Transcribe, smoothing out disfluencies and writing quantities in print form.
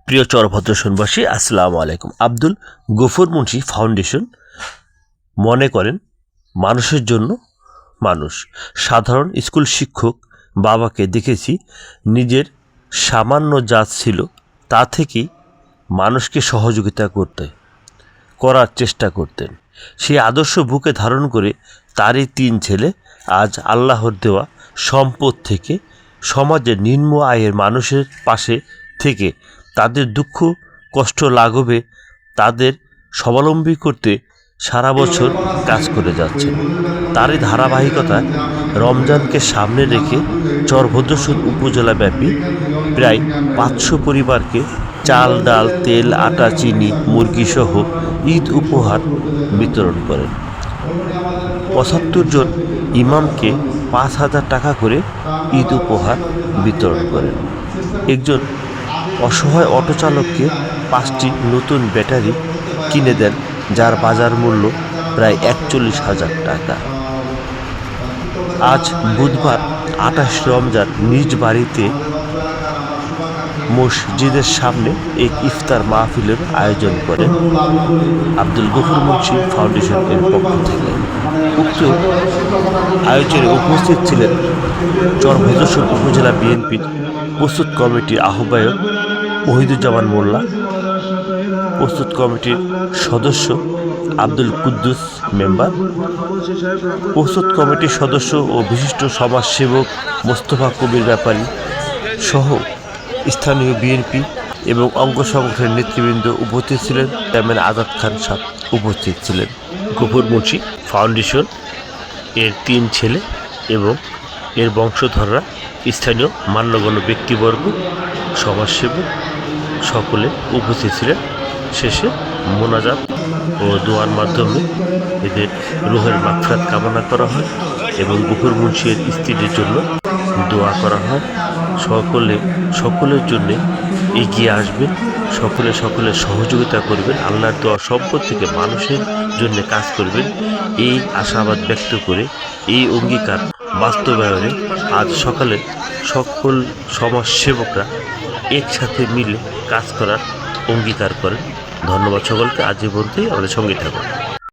প্রিয় চরভদ্রসনবাসী, আসসালামু আলাইকুম। আব্দুল গফুর মুন্সি ফাউন্ডেশন মনে করেন মানুষের জন্য মানুষ। সাধারণ স্কুল শিক্ষক বাবাকে দেখেছি নিজের সামান্য জাত ছিল তা থেকেই মানুষকে সহযোগিতা করার চেষ্টা করতেন। সেই আদর্শ বুকে ধারণ করে তারই 3 ছেলে আজ আল্লাহর দেওয়া সম্পদ থেকে সমাজের নিম্ন আয়ের মানুষের পাশে থেকে তাদের দুঃখ কষ্ট লাঘবে তাদের স্বাবলম্বী করতে সারা বছর কাজ করে যাচ্ছেন। তারই ধারাবাহিকতায় রমজানকে সামনে রেখে চরভদ্রসন উপজেলাব্যাপী প্রায় 500 পরিবারকে চাল, ডাল, তেল, আটা, চিনি, মুরগিসহ ঈদ উপহার বিতরণ করেন। 75 জন ইমামকে 5,000 টাকা করে ঈদ উপহার বিতরণ করেন। একজন অসহায় অটোচালককে 5টি নতুন ব্যাটারি কিনে দেন, যার বাজার মূল্য প্রায় 41,000 টাকা। আজ বুধবার 28 রমজান নিজ বাড়িতে মসজিদের সামনে এক ইফতার মাহফিলের আয়োজন করেন আব্দুল গফুর মুন্সি ফাউন্ডেশন এর পক্ষ থেকে। উক্ত আয়োজনে উপস্থিত ছিলেন চরভদ্রসন উপজেলা বিএনপির প্রস্তুত কমিটির আহ্বায়ক ওহিদুজ্জামান মোল্লা, প্রস্তুত কমিটির সদস্য আব্দুল কুদ্দুস মেম্বার, প্রস্তুত কমিটির সদস্য ও বিশিষ্ট সমাজসেবক মোস্তফা কবির ব্যাপারী সহ স্থানীয় বিএনপি এবং অঙ্গ সংগঠনের নেতৃবৃন্দ উপস্থিত ছিলেন। চেয়ারম্যান আজাদ খান সাহেব উপস্থিত ছিলেন। গফুর মুন্সি ফাউন্ডেশন এর 3 ছেলে এবং এর বংশধররা, স্থানীয় মান্যগণ্য ব্যক্তিবর্গ, সমাজসেবক সকলে উপস্থিত ছিলেন। শেষে মোনাজাত ও দোয়ার মাধ্যমে এদের রুহের মাগফিরাত কামনা করা হয় এবং গফুর মুন্সির স্ত্রীর জন্য দোয়া করা হয়। সকলের জন্য এগিয়ে আসবেন, সকলের সহযোগিতা করবেন, আল্লাহর দেওয়া সম্পদ থেকে মানুষের জন্য কাজ করবেন, এই আশাবাদ ব্যক্ত করে এই অঙ্গীকার বাস্তবায়নে আজ সকালে সকল সমাজসেবকরা একসাথে মিলে কাজ করার অঙ্গীকার করেন। ধন্যবাদ সকলকে। আজ এই পর্যন্তই, আমাদের সঙ্গে থাকুন।